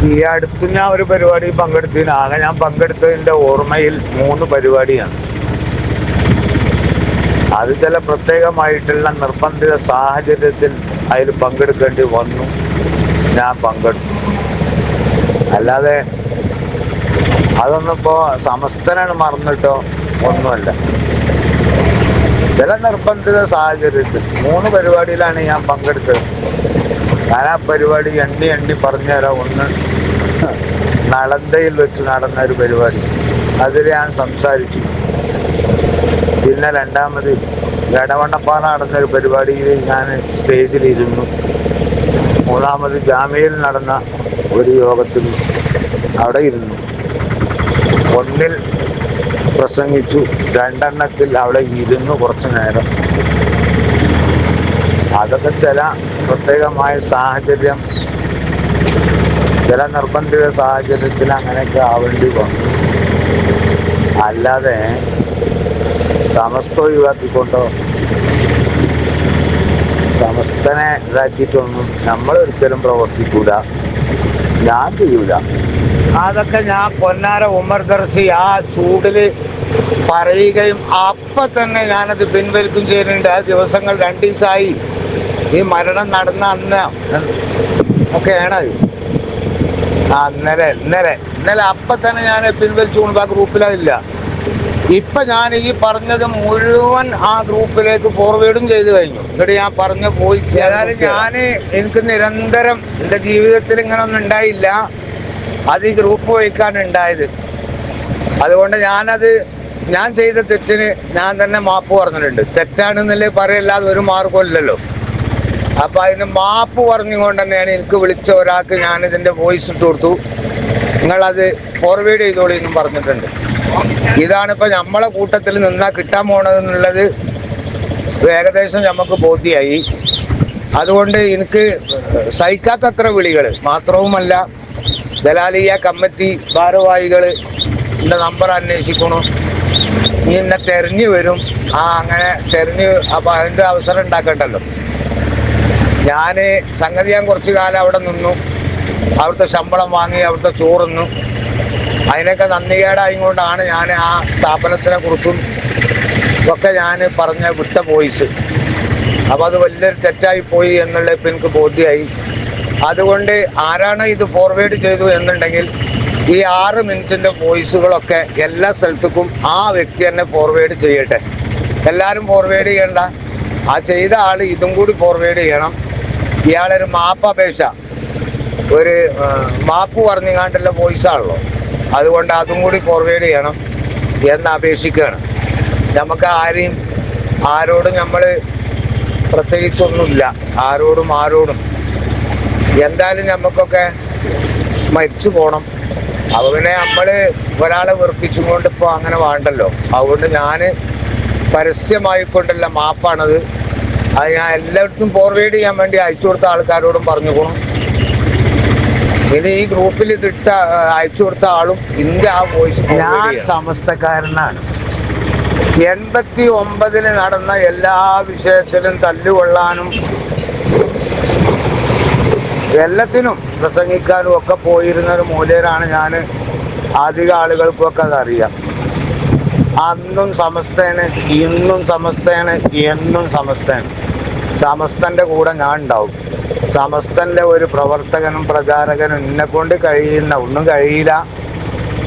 ഈ അടുത്ത് ഞാൻ ഒരു പരിപാടി പങ്കെടുത്തതിന് ആകെ ഞാൻ പങ്കെടുത്തതിൻ്റെ ഓർമ്മയിൽ 3 പരിപാടിയാണ്. അത് ചില പ്രത്യേകമായിട്ടുള്ള നിർബന്ധിത സാഹചര്യത്തിൽ അതിൽ പങ്കെടുക്കേണ്ടി വന്നു, ഞാൻ പങ്കെടുത്തു. അല്ലാതെ അതൊന്നും ഇപ്പോൾ സമസ്തനാണ് മറന്നിട്ടോ ഒന്നുമല്ല. ചില നിർബന്ധിത സാഹചര്യത്തിൽ 3 പരിപാടിയിലാണ് ഞാൻ പങ്കെടുത്തത്. ഞാൻ ആ പരിപാടി എണ്ണി പറഞ്ഞുതരാം. ഒന്ന് നളന്തയിൽ വെച്ച് നടന്ന ഒരു പരിപാടി, അതിൽ ഞാൻ സംസാരിച്ചു. പിന്നെ രണ്ടാമത് എടവണ്ണപ്പാറ നടന്നൊരു പരിപാടിയിൽ ഞാൻ സ്റ്റേജിലിരുന്നു. മൂന്നാമത് ജാമ്യയിൽ നടന്ന ഒരു യോഗത്തിൽ അവിടെ ഇരുന്നു. ഒന്നിൽ പ്രസംഗിച്ചു, 2 അവിടെ ഇരുന്നു കുറച്ചു നേരം. അതൊക്കെ ചില പ്രത്യേകമായ സാഹചര്യം, ചില നിർബന്ധിത സാഹചര്യത്തിൽ അങ്ങനെയൊക്കെ ആവേണ്ടി വന്നു. അല്ലാതെ സമസ്ത ഒഴിവാക്കിക്കൊണ്ടോ സമസ്തനെ ഇതാക്കിയിട്ടൊന്നും നമ്മൾ ഒരിക്കലും പ്രവർത്തിക്കൂല, ഞാൻ ചെയ്യൂല. അതൊക്കെ ഞാൻ പൊന്നാര ഉമർ ദർസി ആ ചൂടില് പറയുകയും അപ്പം തന്നെ ഞാനത് പിൻവലിക്കുകയും ചെയ്യുന്നുണ്ട്. ആ ദിവസങ്ങൾ 2 ദിവസമായി. ഈ മരണം നടന്ന അന്ന് ഒക്കെയാണ്. ഇന്നലെ അപ്പം തന്നെ ഞാൻ പിൻവലിച്ചു കൊണ്ട് ആ ഗ്രൂപ്പിലില്ല. ഇപ്പം ഞാൻ ഈ പറഞ്ഞത് മുഴുവൻ ആ ഗ്രൂപ്പിലേക്ക് ഫോർവേഡും ചെയ്ത് കഴിഞ്ഞു. എന്നിട്ട് ഞാൻ പറഞ്ഞ വോയിസ് ഏതായാലും എനിക്ക് നിരന്തരം എൻ്റെ ജീവിതത്തിൽ ഇങ്ങനെ ഒന്നും ഉണ്ടായില്ല. അത് ഈ ഗ്രൂപ്പ് വഴിക്കാണ് ഉണ്ടായത്. അതുകൊണ്ട് ഞാൻ ചെയ്ത തെറ്റിന് ഞാൻ തന്നെ മാപ്പ് പറഞ്ഞിട്ടുണ്ട്. തെറ്റാണെന്നല്ലേ പറയല്ലാതെ ഒരു മാർഗമില്ലല്ലോ. അപ്പം അതിന് മാപ്പ് പറഞ്ഞുകൊണ്ട് തന്നെയാണ് എനിക്ക് വിളിച്ച ഒരാൾക്ക് ഞാനിതിൻ്റെ വോയിസ് ഇട്ട് കൊടുത്തു. നിങ്ങളത് ഫോർവേഡ് ചെയ്തോളി എന്നും പറഞ്ഞിട്ടുണ്ട്. ഇതാണിപ്പോൾ നമ്മളെ കൂട്ടത്തിൽ നിന്നാൽ കിട്ടാൻ പോണതെന്നുള്ളത് ഏകദേശം നമുക്ക് ബോധ്യമായി. അതുകൊണ്ട് എനിക്ക് സഹിക്കാത്തത്ര വിളികൾ മാത്രവുമല്ല, ദലാലിയ കമ്മിറ്റി ഭാരവാഹികൾ എൻ്റെ നമ്പർ അന്വേഷിക്കണം, ഇനി എന്നെ തെരഞ്ഞു വരും. അങ്ങനെ അപ്പോൾ അതിൻ്റെ അവസരം ഉണ്ടാക്കണ്ടല്ലോ. സംഗതി ഞാൻ കുറച്ച് കാലം അവിടെ നിന്നു, അവിടുത്തെ ശമ്പളം വാങ്ങി, അവിടുത്തെ ചോറുന്നു. അതിനൊക്കെ നന്ദികേടായതുകൊണ്ടാണ് ഞാൻ ആ സ്ഥാപനത്തിനെ കുറിച്ചും ഒക്കെ ഞാൻ വിട്ട വോയിസ്. അപ്പോൾ അത് വലിയൊരു തെറ്റായി പോയി എന്നുള്ളത് ഇപ്പം എനിക്ക് ബോധ്യമായി. അതുകൊണ്ട് ആരാണ് ഇത് ഫോർവേഡ് ചെയ്തു എന്നുണ്ടെങ്കിൽ ഈ 6 മിനിറ്റിൻ്റെ വോയിസുകളൊക്കെ എല്ലാ സ്ഥലത്തേക്കും ആ വ്യക്തി തന്നെ ഫോർവേഡ് ചെയ്യട്ടെ. എല്ലാവരും ഫോർവേഡ് ചെയ്യണ്ട, ആ ചെയ്ത ആൾ ഇതും കൂടി ഫോർവേഡ് ചെയ്യണം. ഇയാളൊരു മാപ്പപേക്ഷ, ഒരു മാപ്പ് പറഞ്ഞുകൊണ്ടുള്ള വോയിസാണല്ലോ, അതുകൊണ്ട് അതും കൂടി ഫോർവേഡ് ചെയ്യണം എന്ന് അപേക്ഷിക്കുകയാണ്. നമുക്ക് ആരോടും നമ്മൾ പ്രത്യേകിച്ചൊന്നുമില്ല. ആരോടും എന്തായാലും നമുക്കൊക്കെ മരിച്ചു പോകണം. അപ്പോൾ പിന്നെ നമ്മൾ ഒരാളെ വെറുപ്പിച്ചും കൊണ്ട് ഇപ്പോൾ അങ്ങനെ വേണ്ടല്ലോ. അതുകൊണ്ട് ഞാൻ പരസ്യമായിക്കൊണ്ടുള്ള മാപ്പാണത്. അത് ഞാൻ എല്ലായിടത്തും ഫോർവേഡ് ചെയ്യാൻ വേണ്ടി അയച്ചു കൊടുത്ത ആൾക്കാരോടും പറഞ്ഞുകൊള്ളണം. ഇനി ഈ ഗ്രൂപ്പിൽ ഇതിട്ട അയച്ചു കൊടുത്ത ആളും ഇതിൻ്റെ ആ വോയിസ്, ഞാൻ സമസ്തക്കാരനാണ്. 89 നടന്ന എല്ലാ വിഷയത്തിലും തല്ലുകൊള്ളാനും എല്ലാത്തിനും പ്രസംഗിക്കാനും ഒക്കെ പോയിരുന്നൊരു മൂല്യരാണ് ഞാൻ. അധികം ആളുകൾക്കൊക്കെ അതറിയാം. അന്നും സമസ്തയാണ്, ഇന്നും സമസ്തയാണ്, എന്നും സമസ്തയാണ്. സമസ്തൻ്റെ കൂടെ ഞാൻ ഉണ്ടാവും. സമസ്തൻ്റെ ഒരു പ്രവർത്തകനും പ്രചാരകനും എന്നെക്കൊണ്ട് ഒന്നും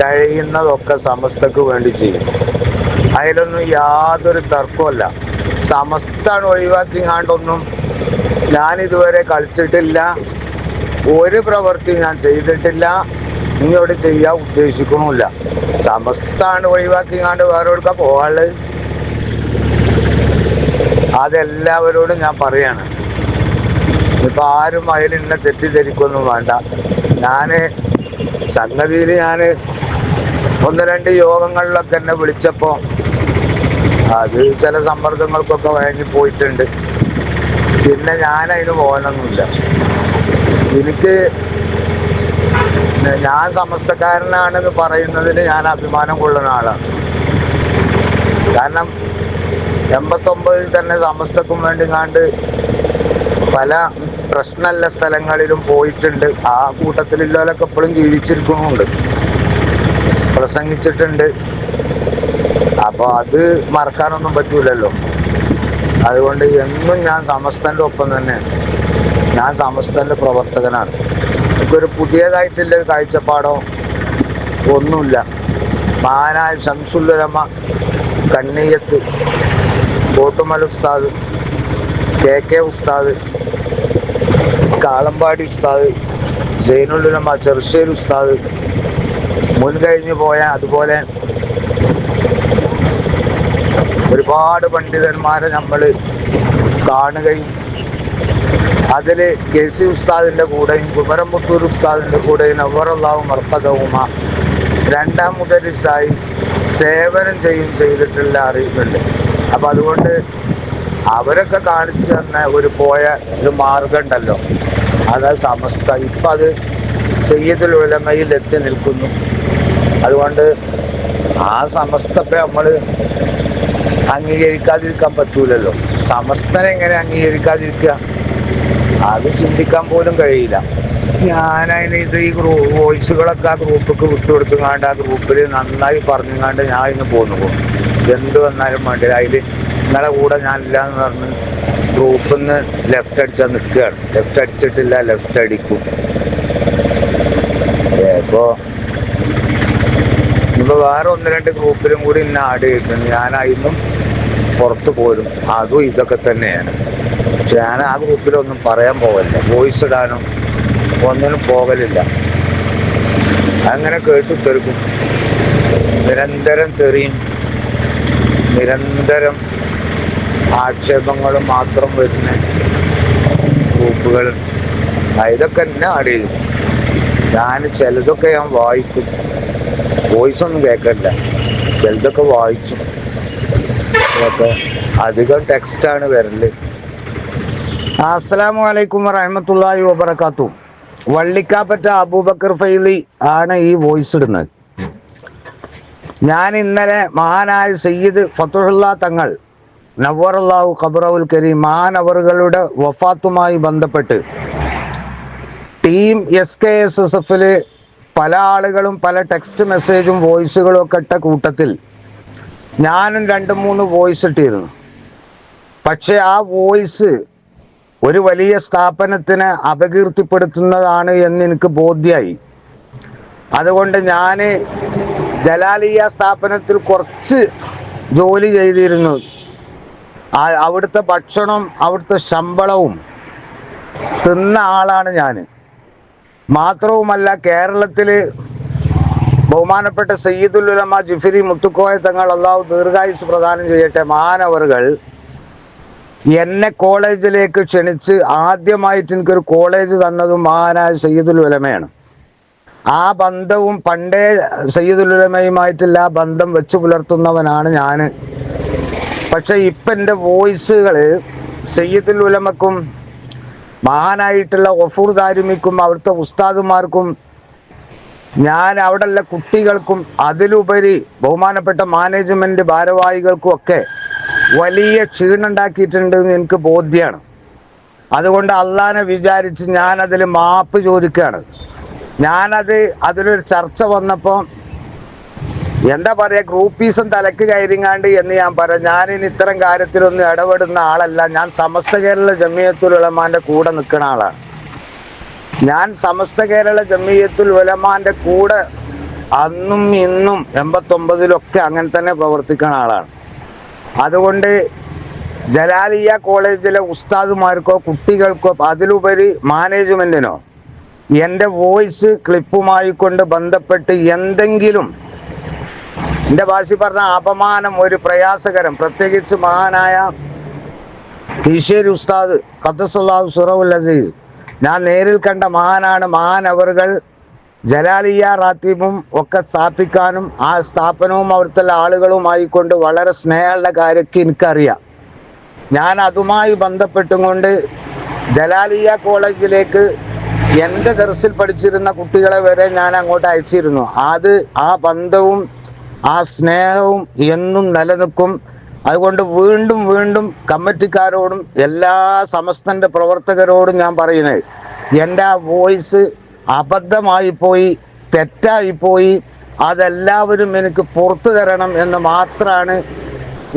കഴിയുന്നതൊക്കെ സമസ്തക്ക് വേണ്ടി ചെയ്യും. അതിലൊന്നും യാതൊരു തർക്കമല്ല. സമസ്താണ് ഒഴിവാക്കിങ്ങാണ്ടൊന്നും ഞാനിതുവരെ കളിച്ചിട്ടില്ല. ഒരു പ്രവൃത്തി ഞാൻ ചെയ്തിട്ടില്ല, ഇങ്ങോട്ട് ചെയ്യാൻ ഉദ്ദേശിക്കണമില്ല. സമസ്താണ് ഒഴിവാക്കിങ്ങാണ്ട് വേറെടുക്കാൻ പോകാനുള്ളത്. അതെല്ലാവരോടും ഞാൻ പറയാണ്. ഇപ്പം ആരും അതിലെന്നെ തെറ്റിദ്ധരിക്കൊന്നും വേണ്ട. സംഗതിയിൽ 1-2 യോഗങ്ങളിലൊക്കെ എന്നെ വിളിച്ചപ്പോൾ അത് ചില സമ്മർദ്ദങ്ങൾക്കൊക്കെ വഴങ്ങിപ്പോയിട്ടുണ്ട്. പിന്നെ അതിന് പോകാനൊന്നുമില്ല. ഞാൻ സമസ്തക്കാരനാണെന്ന് പറയുന്നതിന് ഞാൻ അഭിമാനം കൊള്ളുന്ന ആളാണ്. കാരണം 89 തന്നെ സമസ്തക്കും വേണ്ടി പല പ്രശ്നമുള്ള സ്ഥലങ്ങളിലും പോയിട്ടുണ്ട്. ആ കൂട്ടത്തിലുള്ളവരൊക്കെ എപ്പോഴും ജീവിച്ചിരിക്കുന്നുണ്ട്, പ്രസംഗിച്ചിട്ടുണ്ട്. അപ്പോൾ അത് മറക്കാനൊന്നും പറ്റൂലല്ലോ. അതുകൊണ്ട് എന്നും ഞാൻ സമസ്തൻ്റെ ഒപ്പം തന്നെയാണ്. ഞാൻ സമസ്തൻ്റെ പ്രവർത്തകനാണ്. എനിക്കൊരു പുതിയതായിട്ടുള്ളൊരു കാഴ്ചപ്പാടോ ഒന്നുമില്ല. മഹാനായ ശംസുൽ ഉലമ കണ്ണിയത്ത് കോട്ടുമൽ ഉസ്താദ്, കെ ഉസ്താദ്, കാളമ്പാടി ഉസ്താദ്, സൈനുൽ ഉലമ ചെറുശ്ശേരി ഉസ്താദ്, മുൻകഴിഞ്ഞു പോയ അതുപോലെ ഒരുപാട് പണ്ഡിതന്മാരെ നമ്മൾ കാണുകയും അതിൽ KC ഉസ്താദിൻ്റെ കൂടെയും കുമരംപുത്തൂർ ഉസ്താദിൻ്റെ കൂടെയും നവ്വറല്ലാഹു മർഖദഹുമ രണ്ടാം മുദരിസായി സേവനം ചെയ്തിട്ടുള്ള അറിയുന്നുണ്ട്. അപ്പം അതുകൊണ്ട് അവരൊക്കെ കാണിച്ചു തന്ന പോയ ഒരു മാർഗം ഉണ്ടല്ലോ, അത് സമസ്ത ഇപ്പം അത് സയ്യിദുൽ ഉലമയിൽ എത്തി നിൽക്കുന്നു. അതുകൊണ്ട് ആ സമസ്തത്തെ നമ്മൾ അംഗീകരിക്കാതിരിക്കാൻ പറ്റൂലല്ലോ. സമസ്തനെ എങ്ങനെ അംഗീകരിക്കാതിരിക്കുക? അത് ചിന്തിക്കാൻ പോലും കഴിയില്ല. ഞാനതിന് ഈ വോയിസുകളൊക്കെ ആ ഗ്രൂപ്പൊക്കെ വിട്ടുകൊടുത്തുങ്ങാണ്ട് ആ ഗ്രൂപ്പിൽ നന്നായി പറഞ്ഞുങ്ങാണ്ട് ഞാൻ ഇന്ന് പോന്നു. എന്ത് വന്നാലും വേണ്ടില്ല, അതിൽ നിങ്ങളെ കൂടെ ഞാനില്ല എന്ന് പറഞ്ഞ് ഗ്രൂപ്പിൽ നിന്ന് ലെഫ്റ്റ് അടിച്ചാൽ നിൽക്കുകയാണ്. ലെഫ്റ്റ് അടിച്ചിട്ടില്ല, ലെഫ്റ്റ് അടിക്കും. ഇപ്പോൾ വേറെ 1-2 ഗ്രൂപ്പിലും കൂടി ഇന്നെ ആഡ് ചെയ്തിട്ടുണ്ട്. ഞാനതിന്നും പുറത്ത് പോരും. അതും ഇതൊക്കെ തന്നെയാണ്. പക്ഷെ ഞാൻ ആ ഗ്രൂപ്പിലൊന്നും പറയാൻ പോകലില്ല, വോയിസ് ഇടാനും ഒന്നിനും പോകലില്ല. അങ്ങനെ കേട്ടിത്തെറുക്കും, നിരന്തരം തെറിയും നിരന്തരം ആക്ഷേപങ്ങളും മാത്രം വരുന്ന ഗ്രൂപ്പുകൾ. ഇതൊക്കെ എന്നെ ആഡ് ചെയ്യും. ഞാൻ ചിലതൊക്കെ ഞാൻ വായിക്കും, വോയിസ് ഒന്നും കേൾക്കില്ല. ചിലതൊക്കെ വായിച്ചു. അതൊക്കെ അധികം ടെക്സ്റ്റാണ് വരല്. അസ്സലാമു അലൈക്കും വറഹ്മത്തുള്ളാഹി വബറകാതുഹു. വള്ളിക്കാപ്പറ്റ അബൂബക്കർ ഫൈലി ആണ് ഈ വോയിസ് ഇടുന്നത്. ഞാൻ ഇന്നലെ മഹാനായ സയ്യിദ് ഫതുഹുള്ള തങ്ങൾ നവ്വറല്ലാഹു ഖബറഹുൽ കരീം മഹാനവറുകളുടെ വഫാത്തുമായി ബന്ധപ്പെട്ട് ടീം SKSSF പല ആളുകളും പല ടെക്സ്റ്റ് മെസ്സേജും വോയിസുകളും ഒക്കെ ഇട്ട കൂട്ടത്തിൽ ഞാനും 2-3 വോയിസ് ഇട്ടിരുന്നു. പക്ഷെ ആ വോയിസ് ഒരു വലിയ സ്ഥാപനത്തിനെ അപകീർത്തിപ്പെടുത്തുന്നതാണ് എന്ന് എനിക്ക് ബോധ്യമായി. അതുകൊണ്ട് ഞാൻ ജലാലിയ സ്ഥാപനത്തിൽ കുറച്ച് ജോലി ചെയ്തിരുന്നു. അവിടുത്തെ ഭക്ഷണം അവിടുത്തെ ശമ്പളവും തിന്ന ആളാണ് ഞാൻ. മാത്രവുമല്ല, കേരളത്തിൽ ബഹുമാനപ്പെട്ട സയ്യിദുൽ ഉലമ ജിഫ്രി മുത്തുക്കോയ തങ്ങൾ അള്ളാഹു ദീർഘായുസ് പ്രദാനം ചെയ്യട്ടെ, മഹാനവറുകൾ എന്നെ കോളേജിലേക്ക് ക്ഷണിച്ച് ആദ്യമായിട്ട് എനിക്കൊരു കോളേജ് തന്നതും മഹാനായ സയ്യിദുൽ ഉലമയാണ്. ആ ബന്ധവും പണ്ടേ സയ്യിദുൽ ഉലമയുമായിട്ടുള്ള ആ ബന്ധം വെച്ച് പുലർത്തുന്നവനാണ് ഞാൻ. പക്ഷെ ഇപ്പം എൻ്റെ വോയിസുകൾ സയ്യിദുൽ ഉലമക്കും മഹാനായിട്ടുള്ള ഗഫൂർ ദാരിമിക്കും അവിടുത്തെ ഉസ്താദുമാർക്കും ഞാൻ അവിടെയുള്ള കുട്ടികൾക്കും അതിലുപരി ബഹുമാനപ്പെട്ട മാനേജ്മെൻറ്റ് ഭാരവാഹികൾക്കും ഒക്കെ വലിയ ക്ഷീണുണ്ടാക്കിയിട്ടുണ്ട് എന്ന് എനിക്ക് ബോധ്യമാണ്. അതുകൊണ്ട് അള്ളാനെ വിചാരിച്ച് ഞാനതിൽ മാപ്പ് ചോദിക്കുകയാണ്. അതിലൊരു ചർച്ച വന്നപ്പോൾ എന്താ പറയുക, ഗ്രൂപ്പീസും തലക്ക് കയറിങ്ങാണ്ട് എന്ന് ഞാൻ പറയാം. ഞാനിനി ഇത്തരം കാര്യത്തിലൊന്നും ഇടപെടുന്ന ആളല്ല. ഞാൻ സമസ്ത കേരള ജമിയത്തുൽ ഉലമാൻ്റെ കൂടെ നിൽക്കുന്ന ആളാണ്. ഞാൻ സമസ്ത കേരള ജമിയത്തുൽ ഉലമാൻ്റെ കൂടെ അന്നും ഇന്നും 89-ലൊക്കെ അങ്ങനെ തന്നെ പ്രവർത്തിക്കുന്ന ആളാണ്. അതുകൊണ്ട് ജലാലിയ കോളേജിലെ ഉസ്താദുമാർക്കോ കുട്ടികൾക്കോ അതിലുപരി മാനേജ്മെൻറ്റിനോ എൻ്റെ വോയിസ് ക്ലിപ്പുമായി കൊണ്ട് ബന്ധപ്പെട്ട് എന്തെങ്കിലും എൻ്റെ ഭാഷ പറഞ്ഞ അപമാനം, ഒരു പ്രയാസകരം, പ്രത്യേകിച്ച് മഹാനായ കീശേരി ഉസ്താദ് ഖദ്ദസല്ലാഹു സിറഹുൽ അസീസ് ഞാൻ നേരിൽ കണ്ട മഹാനാണ്. മഹാനവറുകൾ ജലാലിയ റാത്തീബും ഒക്കെ സ്ഥാപിക്കാനും ആ സ്ഥാപനവും അവിടുത്തെ ആളുകളുമായിക്കൊണ്ട് വളരെ സ്നേഹമുള്ള കാര്യമൊക്കെ എനിക്കറിയാം. ഞാൻ അതുമായി ബന്ധപ്പെട്ടും കൊണ്ട് ജലാലിയ കോളേജിലേക്ക് എൻ്റെ ദർസിൽ പഠിച്ചിരുന്ന കുട്ടികളെ വരെ ഞാൻ അങ്ങോട്ട് അയച്ചിരുന്നു. ആ ബന്ധവും ആ സ്നേഹവും എന്നും നിലനിൽക്കും. അതുകൊണ്ട് വീണ്ടും വീണ്ടും കമ്മിറ്റിക്കാരോടും എല്ലാ സമസ്തൻ്റെ പ്രവർത്തകരോടും ഞാൻ പറയുന്നത്, എൻ്റെ ആ വോയിസ് അബദ്ധമായിപ്പോയി, തെറ്റായിപ്പോയി, അതെല്ലാവരും എനിക്ക് പുറത്തു തരണം എന്ന് മാത്രമാണ്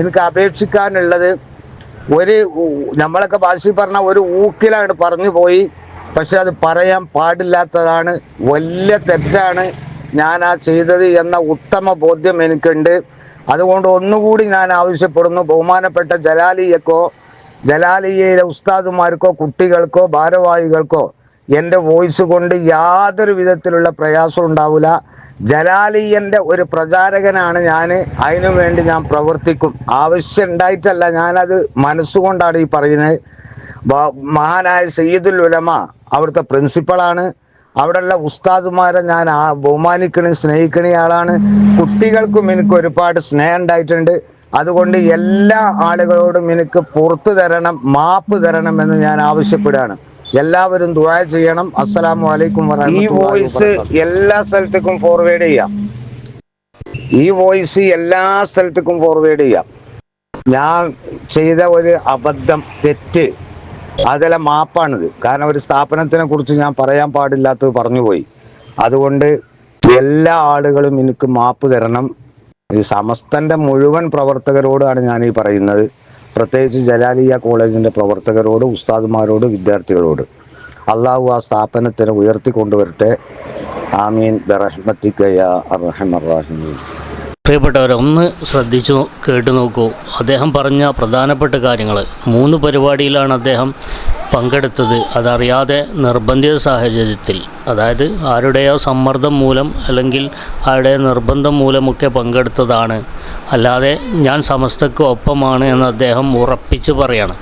എനിക്ക് അപേക്ഷിക്കാനുള്ളത്. നമ്മളൊക്കെ ഭാഷയിൽ പറഞ്ഞ ഒരു ഊക്കിലാണ് പറഞ്ഞു പോയി, പക്ഷെ അത് പറയാൻ പാടില്ലാത്തതാണ്, വലിയ തെറ്റാണ് ഞാൻ ആ ചെയ്തത് എന്ന ഉത്തമ ബോധ്യം എനിക്കുണ്ട്. അതുകൊണ്ട് ഒന്നുകൂടി ഞാൻ ആവശ്യപ്പെടുന്നു, ബഹുമാനപ്പെട്ട ജലാലിയക്കോ ജലാലിയയിലെ ഉസ്താദുമാർക്കോ കുട്ടികൾക്കോ ഭാരവാഹികൾക്കോ എൻ്റെ വോയിസ് കൊണ്ട് യാതൊരു വിധത്തിലുള്ള പ്രയാസം ഉണ്ടാവില്ല. ജലാലിയൻ്റെ ഒരു പ്രചാരകനാണ് ഞാൻ, അതിനു വേണ്ടി ഞാൻ പ്രവർത്തിക്കും. ആവശ്യം ഉണ്ടായിട്ടല്ല, ഞാനത് മനസ്സുകൊണ്ടാണ് ഈ പറയുന്നത്. മഹാനായ സയ്യിദുൽ ഉലമ അവിടുത്തെ പ്രിൻസിപ്പളാണ്. അവിടെയുള്ള ഉസ്താദുമാരെ ഞാൻ സ്നേഹിക്കണ ആളാണ്. കുട്ടികൾക്കും എനിക്ക് ഒരുപാട് സ്നേഹം ഉണ്ടായിട്ടുണ്ട്. അതുകൊണ്ട് എല്ലാ ആളുകളോടും എനിക്ക് പുറത്തു തരണം, മാപ്പ് തരണം എന്ന് ഞാൻ ആവശ്യപ്പെടുകയാണ്. എല്ലാവരും ദുആ ചെയ്യണം. അസ്സലാമു അലൈക്കും വറഹ്മത്തുള്ളാഹി വബറകാതുഹു. ഈ വോയിസ് എല്ലാ സ്ഥലത്തേക്കും ഫോർവേഡ് ചെയ്യാം. ഞാൻ ചെയ്ത ഒരു അബദ്ധം, തെറ്റ്, അതെല്ലാം മാപ്പാണിത്. കാരണം ഒരു സ്ഥാപനത്തിനെ കുറിച്ച് ഞാൻ പറയാൻ പാടില്ലാത്തത് പറഞ്ഞുപോയി. അതുകൊണ്ട് എല്ലാ ആളുകളും എനിക്ക് മാപ്പ് തരണം. ഈ സമസ്തൻ്റെ മുഴുവൻ പ്രവർത്തകരോടാണ് ഞാൻ ഈ പറയുന്നത്, പ്രത്യേകിച്ച് ജലാലിയ കോളേജിൻ്റെ പ്രവർത്തകരോട്, ഉസ്താദുമാരോട്, വിദ്യാർത്ഥികളോട്. അള്ളാഹു ആ സ്ഥാപനത്തിനെ ഉയർത്തിക്കൊണ്ടുവരട്ടെ. ആമീൻ ബിറഹ്മതിക യാ അർഹമർ റഹീമീൻ. പ്രിയപ്പെട്ടവരെ, ഒന്ന് ശ്രദ്ധിച്ചു കേട്ടു നോക്കൂ. അദ്ദേഹം പറഞ്ഞ പ്രധാനപ്പെട്ട കാര്യങ്ങൾ 3 പരിപാടിയിലാണ് അദ്ദേഹം പങ്കെടുത്തത്. അതറിയാതെ നിർബന്ധിത സാഹചര്യത്തിൽ, അതായത് ആരുടെയോ സമ്മർദ്ദം മൂലം അല്ലെങ്കിൽ ആരുടെ നിർബന്ധം മൂലമൊക്കെ പങ്കെടുത്തതാണ്. അല്ലാതെ ഞാൻ സമസ്തക്ക് ഒപ്പമാണ് എന്ന് അദ്ദേഹം ഉറപ്പിച്ച് പറയാണ്.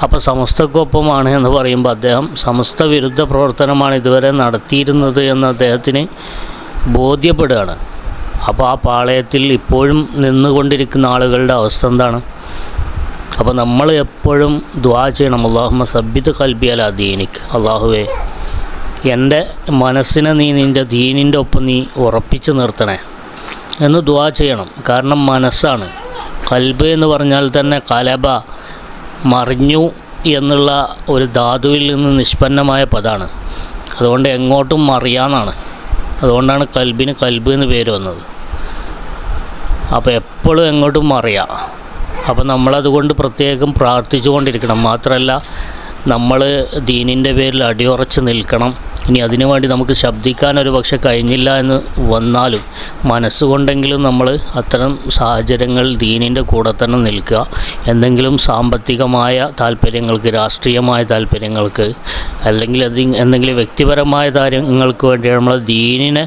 അപ്പോൾ സമസ്തക്കൊപ്പമാണ് എന്ന് പറയുമ്പോൾ അദ്ദേഹം സമസ്ത വിരുദ്ധ പ്രവർത്തനമാണ് ഇതുവരെ നടത്തിയിരുന്നത് എന്ന് അദ്ദേഹത്തിന് ബോധ്യപ്പെടുകയാണ്. അപ്പോൾ ആ പാളയത്തിൽ ഇപ്പോഴും നിന്നുകൊണ്ടിരിക്കുന്ന ആളുകളുടെ അവസ്ഥ എന്താണ്? അപ്പോൾ നമ്മൾ എപ്പോഴും ദുആ ചെയ്യണം, അല്ലാഹുമ്മ സബ്ബിത് ഖൽബി അലാ ദീനിക്. അല്ലാഹുവേ, എൻ്റെ മനസ്സിനെ നീ നിൻ്റെ ദീനിൻ്റെ ഒപ്പം നീ ഉറപ്പിച്ച് നിർത്തണേ എന്ന് ദുആ ചെയ്യണം. കാരണം മനസ്സാണ്. ഖൽബ് എന്ന് പറഞ്ഞാൽ തന്നെ കലബ, മറിഞ്ഞു എന്നുള്ള ഒരു ധാതുവിൽ നിന്ന് നിഷ്പന്നമായ പദമാണ്. അതുകൊണ്ട് എങ്ങോട്ടും മറിയാന്നാണ്. അതുകൊണ്ടാണ് കൽബിന് കൽബ് എന്ന് പേര് വന്നത്. അപ്പോൾ എപ്പോഴും എങ്ങോട്ടും മറിയാം. അപ്പോൾ നമ്മളതുകൊണ്ട് പ്രത്യേകം പ്രാർത്ഥിച്ചു കൊണ്ടിരിക്കണം. മാത്രമല്ല, നമ്മൾ ദീനിൻ്റെ പേരിൽ അടിയുറച്ച് നിൽക്കണം. ഇനി അതിനു വേണ്ടി നമുക്ക് ശബ്ദിക്കാൻ ഒരു പക്ഷെ കഴിഞ്ഞില്ല എന്ന് വന്നാലും മനസ്സുകൊണ്ടെങ്കിലും നമ്മൾ അത്തരം സാഹചര്യങ്ങൾ ദീനിൻ്റെ കൂടെ തന്നെ നിൽക്കുക. എന്തെങ്കിലും സാമ്പത്തികമായ താല്പര്യങ്ങൾക്ക്, രാഷ്ട്രീയമായ താല്പര്യങ്ങൾക്ക്, അല്ലെങ്കിൽ എന്തെങ്കിലും വ്യക്തിപരമായ കാര്യങ്ങൾക്ക് വേണ്ടി നമ്മൾ ദീനിനെ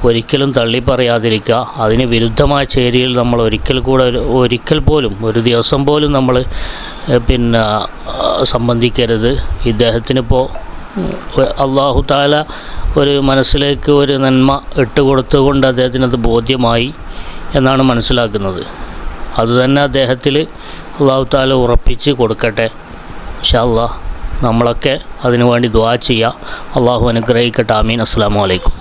ഒരിക്കലും തള്ളിപ്പറയാതിരിക്കുക. അതിന് വിരുദ്ധമായ ചേരിയിൽ നമ്മൾ ഒരിക്കൽ പോലും ഒരു ദിവസം പോലും നമ്മൾ സംബന്ധിക്കരുത്. ഇദ്ദേഹത്തിനിപ്പോൾ അല്ലാഹു തആല ഒരു മനസ്സിലേക്ക് ഒരു നന്മ ഇട്ടുകൊടുത്തുകൊണ്ട് അദ്ദേഹത്തിനത് ബോധ്യമായി എന്നാണ് മനസ്സിലാക്കുന്നത്. അതുതന്നെ അദ്ദേഹത്തിൽ അല്ലാഹു തആല ഉറപ്പിച്ച് കൊടുക്കട്ടെ. ഇൻഷാ അല്ലാഹ് നമ്മളൊക്കെ അതിനുവേണ്ടി ദുആ ചെയ്യുക. അല്ലാഹു അനുഗ്രഹിക്കട്ടെ. ആമീൻ. അസ്സലാമു അലൈക്കും.